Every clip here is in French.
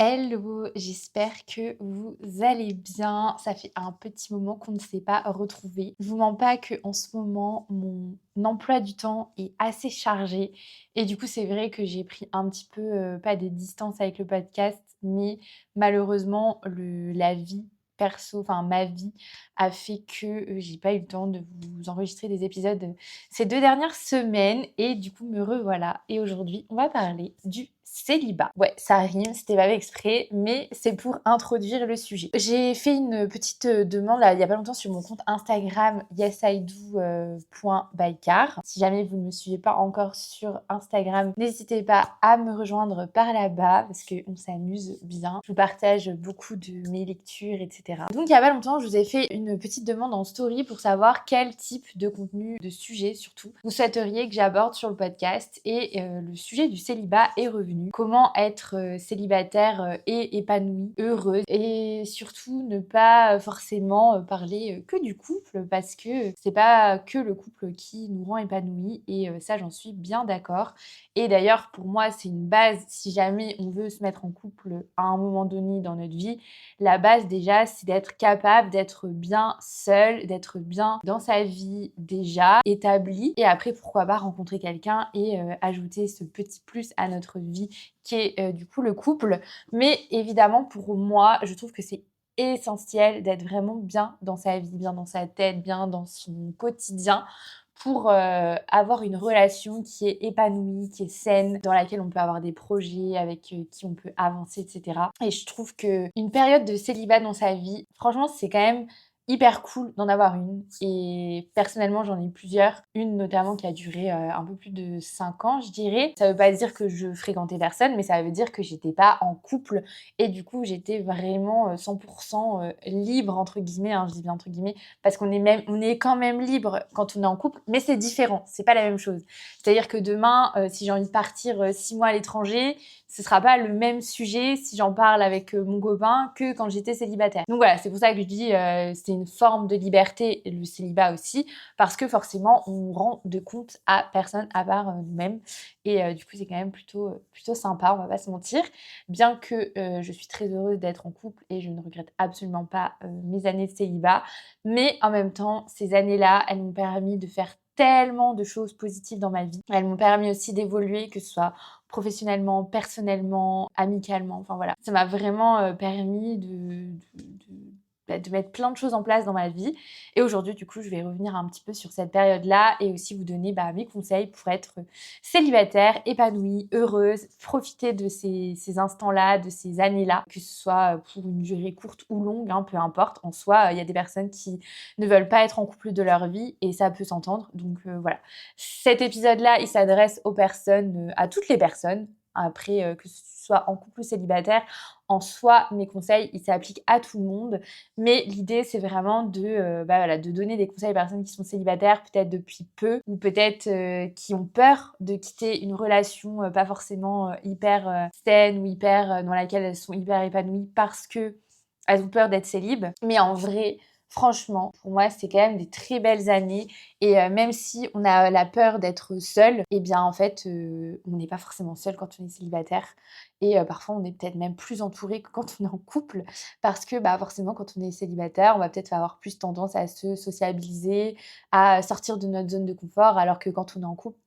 Hello, j'espère que vous allez bien. Ça fait un petit moment qu'on ne s'est pas retrouvés. Je vous mens pas que en ce moment, mon emploi du temps est assez chargé et du coup, c'est vrai que j'ai pris un petit peu, pas des distances avec le podcast, mais malheureusement la vie perso, enfin ma vie a fait que, j'ai pas eu le temps de vous enregistrer des épisodes, ces 2 dernières semaines et du coup me revoilà et aujourd'hui, on va parler du célibat. Ouais, ça rime, c'était pas fait exprès, mais c'est pour introduire le sujet. J'ai fait une petite demande là, il y a pas longtemps sur mon compte Instagram yesido.bycar. Si jamais vous ne me suivez pas encore sur Instagram, n'hésitez pas à me rejoindre par là-bas parce qu'on s'amuse bien. Je vous partage beaucoup de mes lectures, etc. Donc il y a pas longtemps, je vous ai fait une petite demande en story pour savoir quel type de contenu, de sujet surtout, vous souhaiteriez que j'aborde sur le podcast et le sujet du célibat est revenu. Comment être célibataire et épanouie, heureuse et surtout ne pas forcément parler que du couple parce que c'est pas que le couple qui nous rend épanouis et ça j'en suis bien d'accord. Et d'ailleurs pour moi c'est une base si jamais on veut se mettre en couple à un moment donné dans notre vie, la base déjà c'est d'être capable d'être bien seul, d'être bien dans sa vie déjà établie et après pourquoi pas rencontrer quelqu'un et ajouter ce petit plus à notre vie qui est du coup le couple. Mais évidemment pour moi, je trouve que c'est essentiel d'être vraiment bien dans sa vie, bien dans sa tête, bien dans son quotidien pour avoir une relation qui est épanouie, qui est saine, dans laquelle on peut avoir des projets, avec qui on peut avancer, etc. Et je trouve que une période de célibat dans sa vie, franchement, c'est quand même hyper cool d'en avoir une. Et personnellement, j'en ai plusieurs. Une notamment qui a duré un peu plus de 5 ans, je dirais. Ça veut pas dire que je fréquentais personne, mais ça veut dire que j'étais pas en couple. Et du coup, j'étais vraiment 100% libre, entre guillemets, hein, je dis bien entre guillemets, parce on est quand même libre quand on est en couple, mais c'est différent, c'est pas la même chose. C'est-à-dire que demain, si j'ai envie de partir 6 mois à l'étranger, ce sera pas le même sujet si j'en parle avec mon copain que quand j'étais célibataire. Donc voilà, c'est pour ça que je dis c'est une forme de liberté, le célibat aussi, parce que forcément, on rend de compte à personne à part nous-mêmes. Et du coup, c'est quand même plutôt sympa, on va pas se mentir. Bien que je suis très heureuse d'être en couple et je ne regrette absolument pas mes années de célibat. Mais en même temps, ces années-là, elles m'ont permis de faire tellement de choses positives dans ma vie. Elles m'ont permis aussi d'évoluer, que ce soit professionnellement, personnellement, amicalement, enfin voilà. Ça m'a vraiment permis de mettre plein de choses en place dans ma vie. Et aujourd'hui, du coup, je vais revenir un petit peu sur cette période-là et aussi vous donner mes conseils pour être célibataire, épanouie, heureuse, profiter de ces instants-là, de ces années-là, que ce soit pour une durée courte ou longue, hein, peu importe. En soi, il y a des personnes qui ne veulent pas être en couple de leur vie et ça peut s'entendre. Donc voilà. Cet épisode-là, il s'adresse aux personnes, à toutes les personnes. Après, que ce soit en couple ou célibataire, en soi, mes conseils, ils s'appliquent à tout le monde. Mais l'idée, c'est vraiment de donner des conseils aux personnes qui sont célibataires, peut-être depuis peu, ou peut-être qui ont peur de quitter une relation pas forcément hyper saine ou hyper dans laquelle elles sont hyper épanouies parce que elles ont peur d'être célib. Mais en vrai, franchement, pour moi, c'est quand même des très belles années. Et même si on a la peur d'être seul, eh bien en fait, on n'est pas forcément seul quand on est célibataire. Et parfois, on est peut-être même plus entouré que quand on est en couple. Parce que forcément, quand on est célibataire, on va peut-être avoir plus tendance à se sociabiliser, à sortir de notre zone de confort. Alors que quand on est en couple,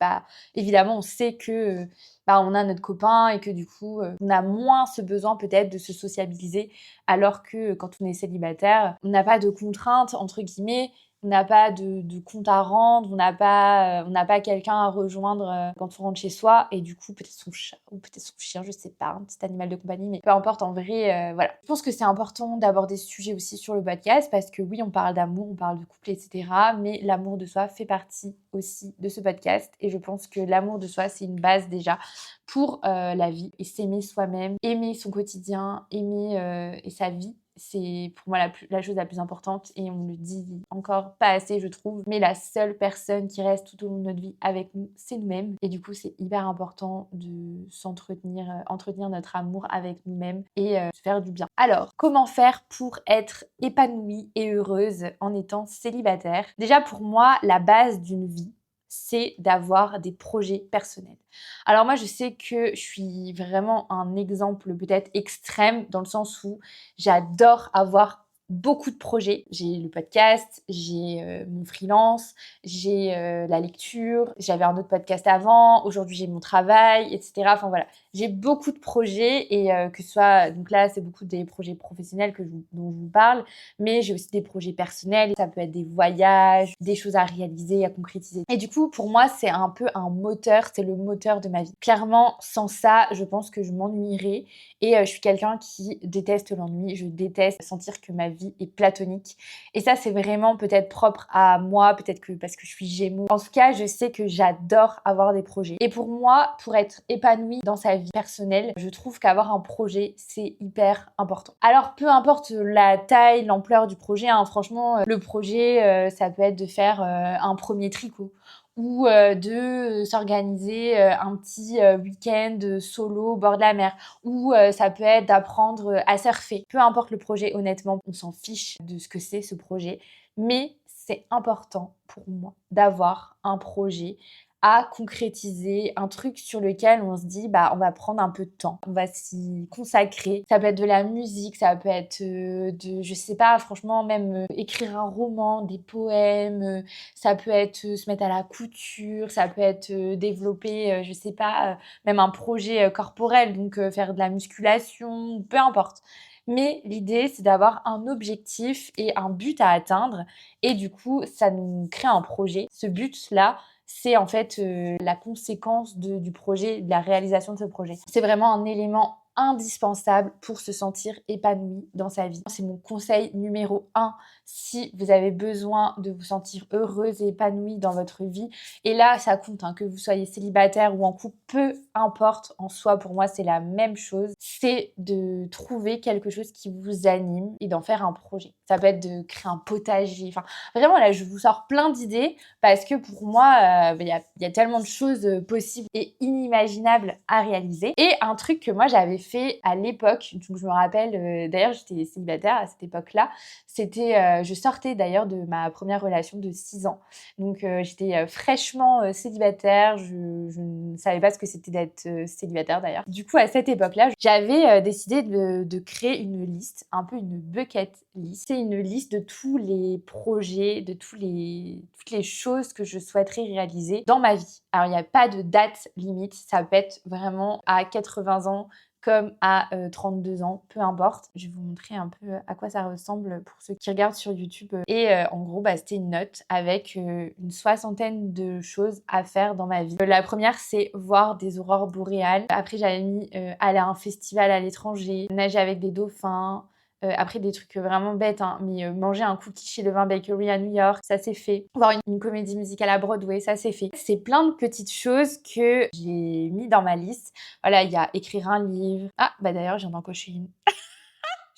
évidemment, on sait que on a notre copain et que du coup, on a moins ce besoin peut-être de se sociabiliser. Alors que quand on est célibataire, on n'a pas de contraintes, entre guillemets, on n'a pas de compte à rendre, on n'a pas quelqu'un à rejoindre quand on rentre chez soi. Et du coup, peut-être son chat ou peut-être son chien, je sais pas, un petit animal de compagnie, mais peu importe, en vrai, voilà. Je pense que c'est important d'aborder ce sujet aussi sur le podcast parce que oui, on parle d'amour, on parle de couple, etc. Mais l'amour de soi fait partie aussi de ce podcast. Et je pense que l'amour de soi, c'est une base déjà pour la vie et s'aimer soi-même, aimer son quotidien, aimer et sa vie. C'est pour moi la chose la plus importante et on le dit encore pas assez je trouve, mais la seule personne qui reste tout au long de notre vie avec nous, c'est nous-mêmes. Et du coup, c'est hyper important de s'entretenir, entretenir notre amour avec nous-mêmes et se faire du bien. Alors, comment faire pour être épanouie et heureuse en étant célibataire? Déjà pour moi, la base d'une vie, c'est d'avoir des projets personnels. Alors moi, je sais que je suis vraiment un exemple peut-être extrême dans le sens où j'adore avoir beaucoup de projets. J'ai le podcast, j'ai mon freelance, j'ai la lecture, j'avais un autre podcast avant, aujourd'hui j'ai mon travail, etc. Enfin voilà, j'ai beaucoup de projets et que ce soit, donc là c'est beaucoup des projets professionnels dont je vous parle, mais j'ai aussi des projets personnels, ça peut être des voyages, des choses à réaliser, à concrétiser. Et du coup, pour moi, c'est un peu un moteur, c'est le moteur de ma vie. Clairement, sans ça, je pense que je m'ennuierais et je suis quelqu'un qui déteste l'ennui, je déteste sentir que ma vie est platonique. Et ça, c'est vraiment peut-être propre à moi, peut-être que parce que je suis Gémeaux. En tout cas, je sais que j'adore avoir des projets. Et pour moi, pour être épanouie dans sa vie personnelle, je trouve qu'avoir un projet, c'est hyper important. Alors, peu importe la taille, l'ampleur du projet, hein, franchement, le projet, ça peut être de faire un premier tricot ou de s'organiser un petit week-end solo au bord de la mer, ou ça peut être d'apprendre à surfer. Peu importe le projet, honnêtement, on s'en fiche de ce que c'est ce projet, mais c'est important pour moi d'avoir un projet à concrétiser, un truc sur lequel on se dit bah on va prendre un peu de temps, on va s'y consacrer. Ça peut être de la musique, ça peut être je sais pas, franchement même écrire un roman, des poèmes, ça peut être se mettre à la couture, ça peut être développer je sais pas même un projet corporel, donc faire de la musculation, peu importe. Mais l'idée, c'est d'avoir un objectif et un but à atteindre. Et du coup, ça nous crée un projet. Ce but-là, c'est en fait la conséquence du projet, de la réalisation de ce projet. C'est vraiment un élément indispensable pour se sentir épanoui dans sa vie. C'est mon conseil numéro 1 si vous avez besoin de vous sentir heureuse et épanouie dans votre vie. Et là, ça compte, hein, que vous soyez célibataire ou en couple, peu importe en soi, pour moi, c'est la même chose. C'est de trouver quelque chose qui vous anime et d'en faire un projet. Ça peut être de créer un potager. Enfin, vraiment, là, je vous sors plein d'idées parce que pour moi, il y a tellement de choses possibles et inimaginables à réaliser. Et un truc que moi, j'avais fait à l'époque, donc je me rappelle, d'ailleurs, j'étais célibataire à cette époque-là, c'était, je sortais d'ailleurs de ma première relation de 6 ans. Donc, j'étais fraîchement célibataire, je ne savais pas ce que c'était d'être célibataire d'ailleurs. Du coup, à cette époque-là, j'avais décidé de créer une liste, un peu une bucket list. C'est une liste de tous les projets, de toutes les choses que je souhaiterais réaliser dans ma vie. Alors, il n'y a pas de date limite, ça peut être vraiment à 80 ans, comme à 32 ans, peu importe. Je vais vous montrer un peu à quoi ça ressemble pour ceux qui regardent sur YouTube. Et en gros, bah, c'était une note avec une soixantaine de choses à faire dans ma vie. La première, c'est voir des aurores boréales. Après, j'avais mis aller à un festival à l'étranger, nager avec des dauphins. Après, des trucs vraiment bêtes, hein, mais manger un cookie chez Levain Bakery à New York, ça c'est fait. Voir une comédie musicale à Broadway, ça c'est fait. C'est plein de petites choses que j'ai mis dans ma liste. Voilà, il y a écrire un livre. Ah, bah d'ailleurs, je viens d'en cocher une.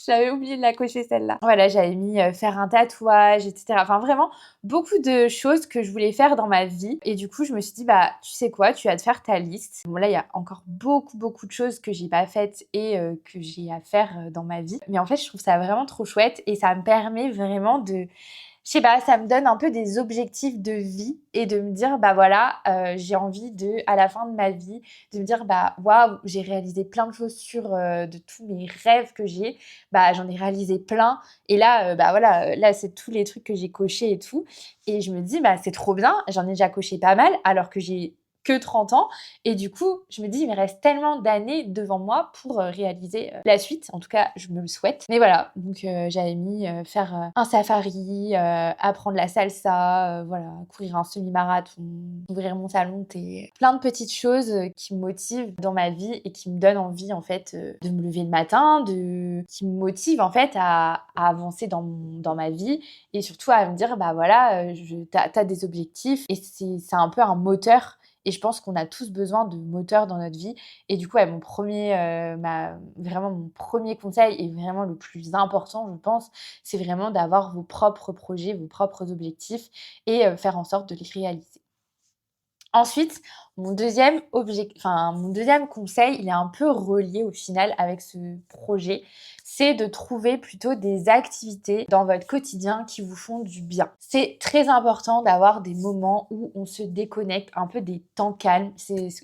J'avais oublié de la cocher celle-là. Voilà, j'avais mis faire un tatouage, etc. Enfin, vraiment, beaucoup de choses que je voulais faire dans ma vie. Et du coup, je me suis dit, bah, tu sais quoi, tu vas te faire ta liste. Bon, là, il y a encore beaucoup de choses que j'ai pas faites et que j'ai à faire dans ma vie. Mais en fait, je trouve ça vraiment trop chouette et ça me permet vraiment de... Je sais pas, ça me donne un peu des objectifs de vie et de me dire, bah voilà, j'ai envie de, à la fin de ma vie, de me dire, bah waouh, j'ai réalisé plein de choses sur de tous mes rêves que j'ai. Bah j'en ai réalisé plein. Et là, bah voilà, là c'est tous les trucs que j'ai cochés et tout. Et je me dis, bah c'est trop bien, j'en ai déjà coché pas mal alors que j'ai que 30 ans. Et du coup, je me dis, il me reste tellement d'années devant moi pour réaliser la suite. En tout cas, je me le souhaite. Mais voilà, donc j'avais mis faire un safari, apprendre la salsa, voilà, courir un semi-marathon, ouvrir mon salon de thé. Plein de petites choses qui me motivent dans ma vie et qui me donnent envie, en fait, de me lever le matin, qui me motivent, en fait, à avancer dans ma vie et surtout à me dire, bah voilà, t'as des objectifs et c'est un peu un moteur. Et je pense qu'on a tous besoin de moteurs dans notre vie. Et du coup, ouais, vraiment mon premier conseil et vraiment le plus important, je pense, c'est vraiment d'avoir vos propres projets, vos propres objectifs et faire en sorte de les réaliser. Ensuite, Mon deuxième conseil, il est un peu relié au final avec ce projet, c'est de trouver plutôt des activités dans votre quotidien qui vous font du bien. C'est très important d'avoir des moments où on se déconnecte, un peu des temps calmes.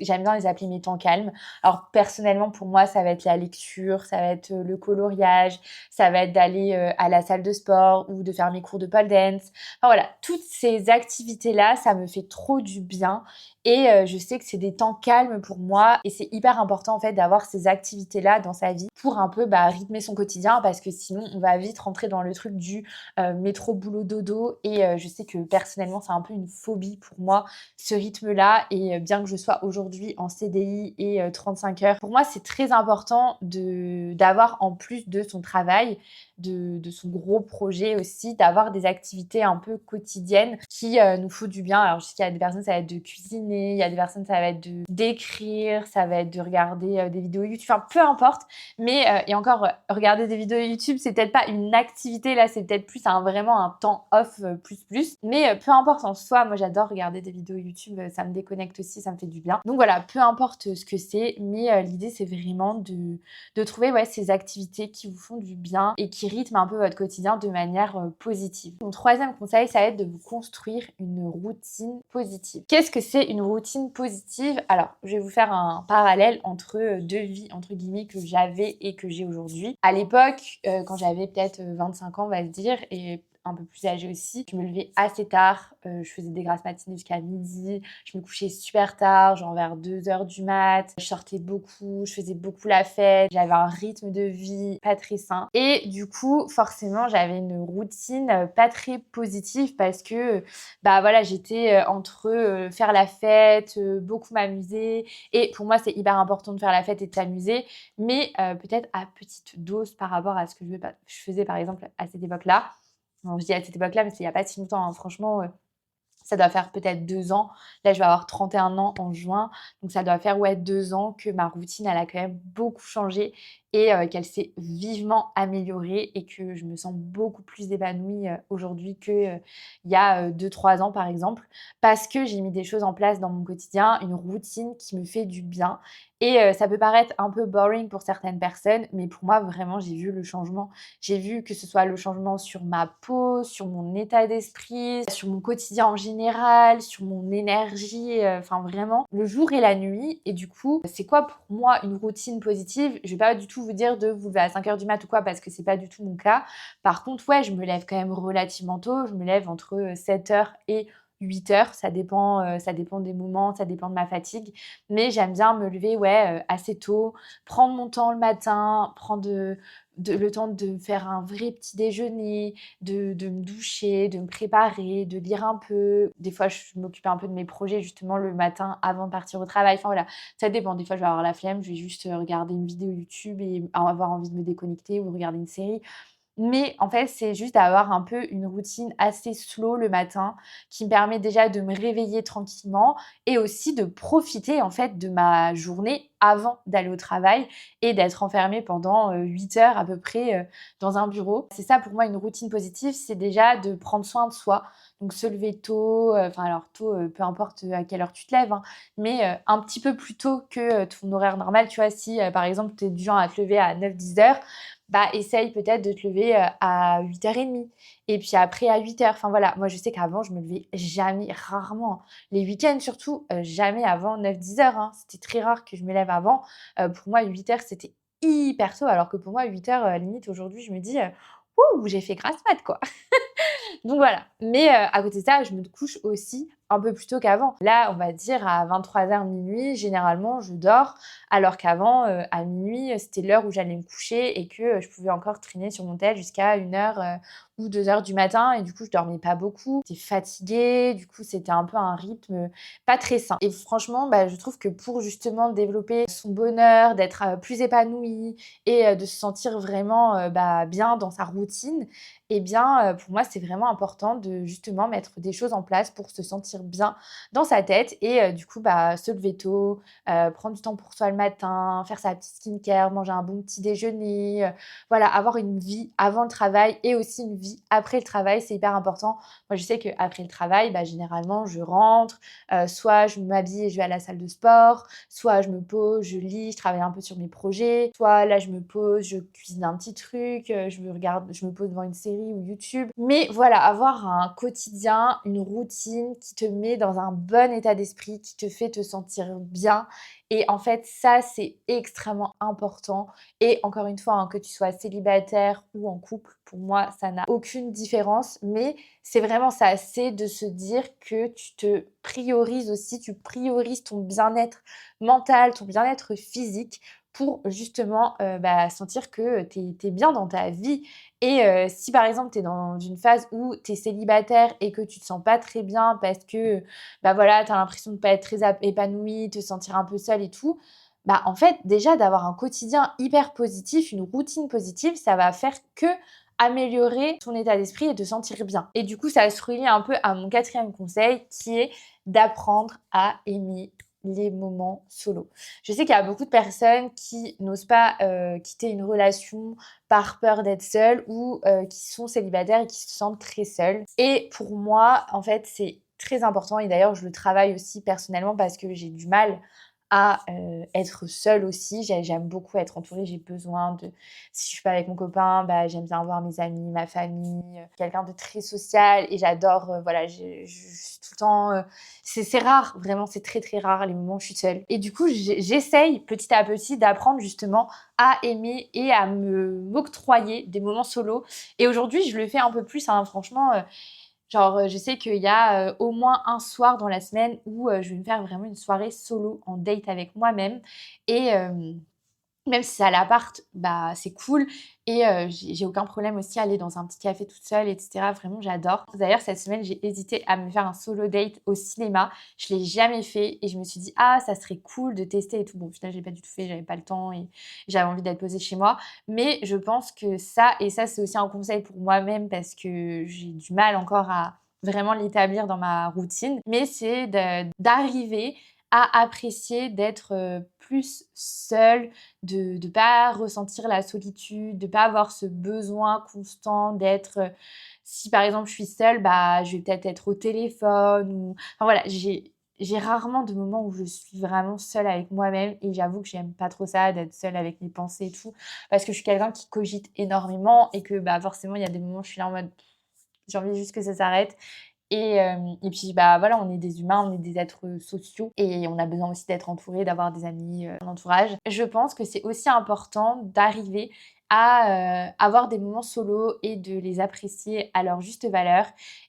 J'aime bien les appeler mes temps calmes. Alors personnellement, pour moi, ça va être la lecture, ça va être le coloriage, ça va être d'aller à la salle de sport ou de faire mes cours de pole dance. Enfin voilà, toutes ces activités-là, ça me fait trop du bien. Et je sais que c'est des temps calmes pour moi et c'est hyper important en fait d'avoir ces activités-là dans sa vie pour un peu rythmer son quotidien parce que sinon on va vite rentrer dans le truc du métro boulot dodo et je sais que personnellement c'est un peu une phobie pour moi ce rythme-là et bien que je sois aujourd'hui en CDI et 35 heures, pour moi c'est très important d'avoir en plus de son travail, de son gros projet aussi, d'avoir des activités un peu quotidiennes qui nous font du bien. Alors je sais qu'il y a des personnes ça va être de cuisiner, il y a des personnes ça va être d'écrire, ça va être de regarder des vidéos YouTube, enfin peu importe. Mais et encore, regarder des vidéos YouTube, c'est peut-être pas une activité là, c'est peut-être plus vraiment un temps off plus. Mais peu importe en soi, moi j'adore regarder des vidéos YouTube, ça me déconnecte aussi, ça me fait du bien. Donc voilà, peu importe ce que c'est, mais l'idée c'est vraiment de trouver ces activités qui vous font du bien et qui rythment un peu votre quotidien de manière positive. Mon troisième conseil, ça va être de vous construire une routine positive. Qu'est-ce que c'est une routine positive? Alors, je vais vous faire un parallèle entre deux vies, entre guillemets, que j'avais et que j'ai aujourd'hui. À l'époque, quand j'avais peut-être 25 ans, on va se dire, et un peu plus âgée aussi. Je me levais assez tard, je faisais des grasses matinées jusqu'à midi, je me couchais super tard, genre vers 2 heures du mat, je sortais beaucoup, je faisais beaucoup la fête, j'avais un rythme de vie pas très sain et du coup, forcément, j'avais une routine pas très positive parce que, voilà, j'étais entre faire la fête, beaucoup m'amuser et pour moi, c'est hyper important de faire la fête et de s'amuser, mais peut-être à petite dose par rapport à ce que je faisais par exemple à cette époque-là. Bon, je dis à cette époque-là, mais c'est il y a pas si longtemps, hein. Franchement, ça doit faire peut-être 2 ans. Là, je vais avoir 31 ans en juin, donc ça doit faire, 2 ans que ma routine, elle a quand même beaucoup changé et qu'elle s'est vivement améliorée et que je me sens beaucoup plus épanouie, aujourd'hui que, il y a 2-3 ans, par exemple. Parce que j'ai mis des choses en place dans mon quotidien, une routine qui me fait du bien et ça peut paraître un peu boring pour certaines personnes, mais pour moi, vraiment, j'ai vu le changement. J'ai vu que ce soit le changement sur ma peau, sur mon état d'esprit, sur mon quotidien en général, sur mon énergie, enfin vraiment le jour et la nuit. Et du coup, c'est quoi pour moi une routine positive? Je vais pas du tout vous dire de vous lever à 5 heures du mat ou quoi parce que c'est pas du tout mon cas. Par contre, je me lève quand même relativement tôt. Je me lève entre 7 heures et 8 heures, ça dépend des moments, ça dépend de ma fatigue, mais j'aime bien me lever assez tôt, prendre mon temps le matin, prendre le temps de faire un vrai petit déjeuner, de me doucher, de me préparer, de lire un peu. Des fois, je m'occupe un peu de mes projets justement le matin avant de partir au travail. Enfin voilà, ça dépend. Des fois, je vais avoir la flemme, je vais juste regarder une vidéo YouTube et avoir envie de me déconnecter ou regarder une série. Mais en fait, c'est juste d'avoir un peu une routine assez slow le matin qui me permet déjà de me réveiller tranquillement et aussi de profiter en fait de ma journée avant d'aller au travail et d'être enfermée pendant 8 heures à peu près dans un bureau. C'est ça pour moi une routine positive, c'est déjà de prendre soin de soi. Donc se lever tôt, alors tôt, peu importe à quelle heure tu te lèves, hein, mais un petit peu plus tôt que ton horaire normal. Tu vois, si par exemple tu es du genre à te lever à 9-10 heures, essaye peut-être de te lever, à 8h30 et puis après à 8 heures. Enfin voilà, moi je sais qu'avant je me levais jamais, rarement, les week-ends surtout, jamais avant 9-10 heures, hein. C'était très rare que je me lève avant. Pour moi 8 heures c'était hyper tôt alors que pour moi 8 heures, limite aujourd'hui je me dis: «Ouh, j'ai fait grasse mat quoi». Donc voilà, mais à côté de ça, je me couche aussi un peu plus tôt qu'avant. Là, on va dire à 23 heures minuit, généralement, je dors, alors qu'avant, à minuit, c'était l'heure où j'allais me coucher et que, je pouvais encore traîner sur mon tel jusqu'à 1 heure, ou 2 heures du matin et du coup, je dormais pas beaucoup. J'étais fatiguée, du coup, c'était un peu un rythme pas très sain et franchement, je trouve que pour justement développer son bonheur, d'être, plus épanouie et de se sentir vraiment, bien dans sa routine et bien, pour moi, c'est vraiment vraiment important de justement mettre des choses en place pour se sentir bien dans sa tête et du coup, se lever tôt, prendre du temps pour soi le matin, faire sa petite skincare, manger un bon petit déjeuner, voilà, avoir une vie avant le travail et aussi une vie après le travail, c'est hyper important. Moi, je sais qu'après le travail, généralement, je rentre, soit je m'habille et je vais à la salle de sport, soit je me pose, je lis, je travaille un peu sur mes projets, soit là, je me pose, je cuisine un petit truc, je me pose devant une série ou YouTube. Mais voilà, avoir un quotidien, une routine qui te met dans un bon état d'esprit, qui te fait te sentir bien. Et en fait, ça, c'est extrêmement important. Et encore une fois, que tu sois célibataire ou en couple, pour moi, ça n'a aucune différence. Mais c'est vraiment ça, c'est de se dire que tu te priorises aussi, tu priorises ton bien-être mental, ton bien-être physique pour justement sentir que tu es bien dans ta vie. Et si par exemple tu es dans une phase où tu es célibataire et que tu te sens pas très bien parce que voilà, tu as l'impression de pas être très épanouie, te sentir un peu seule et tout, en fait déjà d'avoir un quotidien hyper positif, une routine positive, ça va faire que améliorer ton état d'esprit et te sentir bien. Et du coup, ça se relie un peu à mon 4e conseil qui est d'apprendre à aimer les moments solo. Je sais qu'il y a beaucoup de personnes qui n'osent pas quitter une relation par peur d'être seules ou qui sont célibataires et qui se sentent très seules. Et pour moi, en fait, c'est très important et d'ailleurs, je le travaille aussi personnellement parce que j'ai du mal à être seule aussi. J'aime beaucoup être entourée, j'ai besoin de si je suis pas avec mon copain, j'aime bien voir mes amis, ma famille, quelqu'un de très social et j'adore, voilà, je suis tout le temps, c'est rare, vraiment, c'est très, très rare les moments où je suis seule et du coup, j'essaye petit à petit d'apprendre justement à aimer et à m'octroyer des moments solo et aujourd'hui, je le fais un peu plus, hein, franchement, genre, je sais qu'il y a, au moins un soir dans la semaine où, je vais me faire vraiment une soirée solo en date avec moi-même et même si c'est à l'appart, c'est cool et j'ai aucun problème aussi à aller dans un petit café toute seule et cetera. Vraiment, j'adore. D'ailleurs, cette semaine, j'ai hésité à me faire un solo date au cinéma. Je l'ai jamais fait et je me suis dit: «Ah, ça serait cool de tester et tout». Bon, au final, je l'ai pas du tout fait, j'avais pas le temps et j'avais envie d'être posée chez moi. Mais je pense que ça et ça, c'est aussi un conseil pour moi-même parce que j'ai du mal encore à vraiment l'établir dans ma routine. Mais c'est d'arriver à apprécier d'être, plus seule, de pas ressentir la solitude, de pas avoir ce besoin constant d'être, si par exemple je suis seule, je vais peut-être être au téléphone ou enfin voilà, j'ai rarement de moments où je suis vraiment seule avec moi-même et j'avoue que j'aime pas trop ça d'être seule avec mes pensées et tout, parce que je suis quelqu'un qui cogite énormément et que, forcément il y a des moments où je suis là en mode: «J'ai envie juste que ça s'arrête». Et puis, voilà, on est des humains, on est des êtres sociaux et on a besoin aussi d'être entouré, d'avoir des amis, un entourage. Je pense que c'est aussi important d'arriver à, avoir des moments solo et de les apprécier à leur juste valeur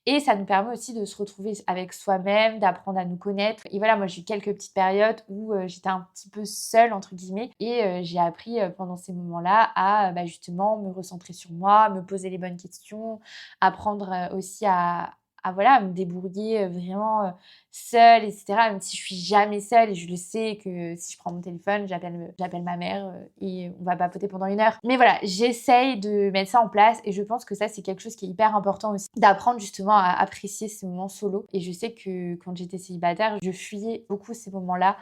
et ça nous permet aussi de se retrouver avec soi-même, d'apprendre à nous connaître et voilà, moi j'ai eu quelques petites périodes où, j'étais un petit peu «seule» entre guillemets et j'ai appris, pendant ces moments-là à, justement me recentrer sur moi, me poser les bonnes questions, apprendre, aussi à me débrouiller, vraiment, seule et cetera. Même si je suis jamais seule et je le sais que si je prends mon téléphone, j'appelle ma mère, et on va papoter pendant 1 heure. Mais voilà, j'essaye de mettre ça en place et je pense que ça, c'est quelque chose qui est hyper important aussi, d'apprendre justement à apprécier ces moments solo et je sais que quand j'étais célibataire, je fuyais beaucoup ces moments-là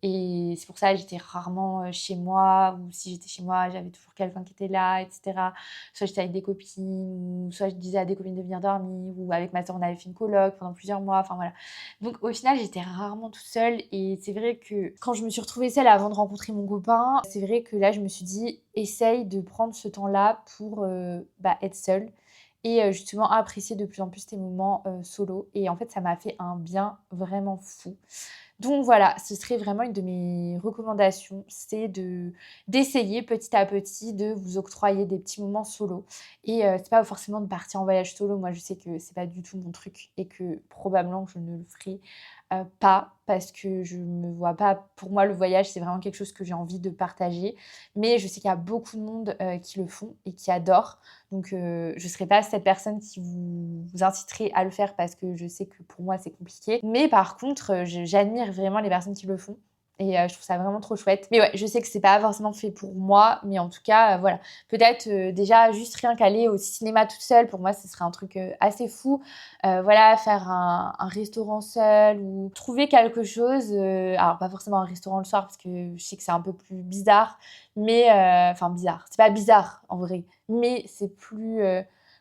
et c'est pour ça que j'étais rarement, chez moi ou si j'étais chez moi, j'avais toujours quelqu'un qui était là et cetera. Soit j'étais avec des copines ou soit je disais à des copines de venir dormir ou avec ma sœur, on avait fait une coloc pendant plusieurs mois, enfin voilà. Donc au final, j'étais rarement toute seule et c'est vrai que quand je me suis retrouvée seule avant de rencontrer mon copain, c'est vrai que là, je me suis dit: «Essaye de prendre ce temps-là pour, être seule et justement apprécier de plus en plus tes moments, solo» et en fait, ça m'a fait un bien vraiment fou. Donc voilà, ce serait vraiment une de mes recommandations, c'est d'essayer petit à petit de vous octroyer des petits moments solo et c'est pas forcément de partir en voyage solo. Moi, je sais que c'est pas du tout mon truc et que probablement que je ne le ferai, pas parce que je me vois pas pour moi, le voyage, c'est vraiment quelque chose que j'ai envie de partager. Mais je sais qu'il y a beaucoup de monde, qui le font et qui adorent. Donc je serai pas cette personne qui vous inciterait à le faire parce que je sais que pour moi, c'est compliqué. Mais par contre, j'admire vraiment les personnes qui le font Et je trouve ça vraiment trop chouette. Mais ouais, je sais que c'est pas forcément fait pour moi, mais en tout cas, voilà. Peut-être déjà juste rien qu'aller au cinéma toute seule, pour moi, ce serait un truc assez fou. Voilà, faire un restaurant seul ou trouver quelque chose. Alors, pas forcément un restaurant le soir, parce que je sais que c'est un peu plus bizarre. Mais, enfin, bizarre. C'est pas bizarre, en vrai. Mais c'est plus...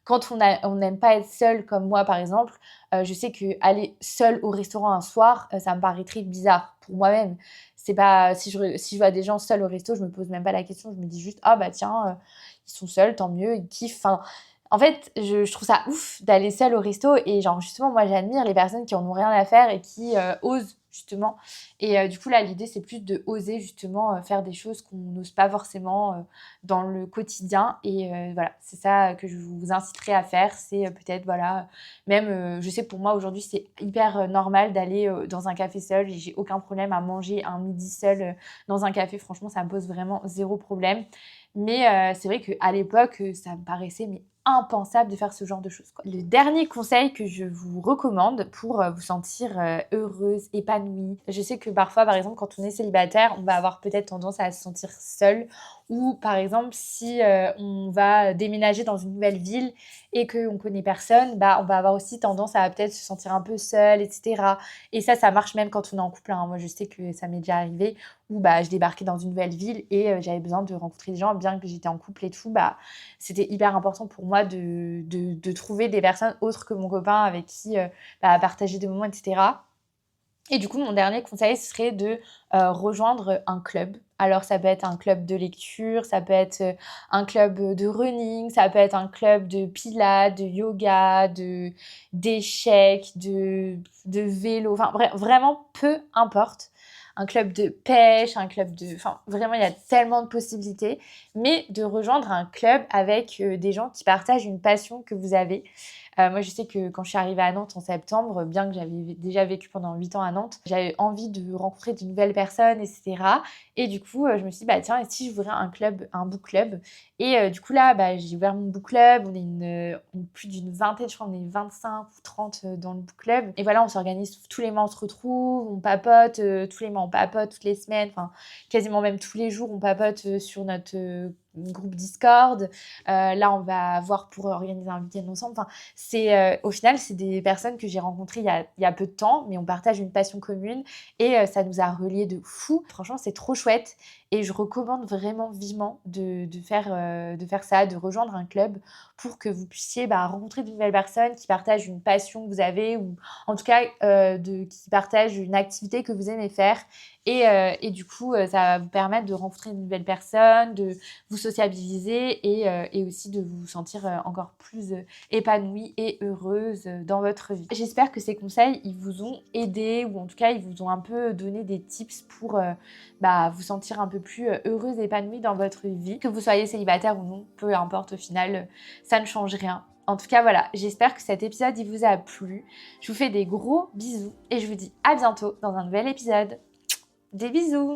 quand on n'aime pas être seul, comme moi, par exemple, je sais qu'aller seul au restaurant un soir, ça me paraîtrait bizarre pour moi-même. C'est pas si je vois des gens seuls au resto, je me pose même pas la question, je me dis juste ah bah tiens, ils sont seuls, tant mieux, ils kiffent. Enfin, en fait, je trouve ça ouf d'aller seul au resto et genre justement moi j'admire les personnes qui en ont rien à faire et qui osent justement. Et du coup là l'idée c'est plus de oser justement faire des choses qu'on n'ose pas forcément dans le quotidien et voilà, c'est ça que je vous inciterai à faire, c'est peut-être voilà, même je sais que pour moi aujourd'hui c'est hyper normal d'aller dans un café seul et j'ai aucun problème à manger un midi seul dans un café, franchement ça me pose vraiment zéro problème. Mais c'est vrai qu'à l'époque, ça me paraissait mais impensable de faire ce genre de choses, quoi. Le dernier conseil que je vous recommande pour vous sentir heureuse, épanouie. Je sais que parfois, par exemple, quand on est célibataire, on va avoir peut-être tendance à se sentir seule. Ou par exemple, si on va déménager dans une nouvelle ville et qu'on ne connaît personne, bah, on va avoir aussi tendance à peut-être se sentir un peu seule, etc. Et ça marche même quand on est en couple, hein. Moi, je sais que ça m'est déjà arrivé où bah, je débarquais dans une nouvelle ville et j'avais besoin de rencontrer des gens, bien que j'étais en couple et tout, bah, c'était hyper important pour moi de trouver des personnes autres que mon copain avec qui bah, partager des moments, etc. Et du coup, mon dernier conseil serait de rejoindre un club. Alors, ça peut être un club de lecture, ça peut être un club de running, ça peut être un club de pilates, de yoga, d'échecs, de vélo. Enfin, bref, vraiment, peu importe. Un club de pêche, un club de... Enfin, vraiment, il y a tellement de possibilités. Mais de rejoindre un club avec des gens qui partagent une passion que vous avez. Moi, je sais que quand je suis arrivée à Nantes en septembre, bien que j'avais déjà vécu pendant 8 ans à Nantes, j'avais envie de rencontrer de nouvelles personnes, etc. Et du coup, je me suis dit, bah tiens, et si j'ouvrais un club, un book club? Et du coup, là, bah, j'ai ouvert mon book club. On est plus d'une vingtaine, je crois, on est 25 ou 30 dans le book club. Et voilà, on s'organise tous les mois, on se retrouve, on papote, tous les mois, on papote, toutes les semaines, enfin, quasiment même tous les jours, on papote sur notre groupe Discord. Là, on va voir pour organiser un week-end ensemble. Enfin, au final, c'est des personnes que j'ai rencontrées il y a peu de temps, mais on partage une passion commune et ça nous a reliés de fou. Franchement, c'est trop chouette et je recommande vraiment vivement de faire ça, de rejoindre un club pour que vous puissiez bah, rencontrer de nouvelles personnes qui partagent une passion que vous avez ou en tout cas qui partagent une activité que vous aimez faire. Et du coup, ça va vous permettre de rencontrer de nouvelles personnes, de vous sociabiliser et aussi de vous sentir encore plus épanouie et heureuse dans votre vie. J'espère que ces conseils, ils vous ont aidé ou en tout cas, ils vous ont un peu donné des tips pour bah, vous sentir un peu plus heureuse et épanouie dans votre vie. Que vous soyez célibataire ou non, peu importe au final, ça ne change rien. En tout cas, voilà, j'espère que cet épisode, il vous a plu. Je vous fais des gros bisous et je vous dis à bientôt dans un nouvel épisode. Des bisous!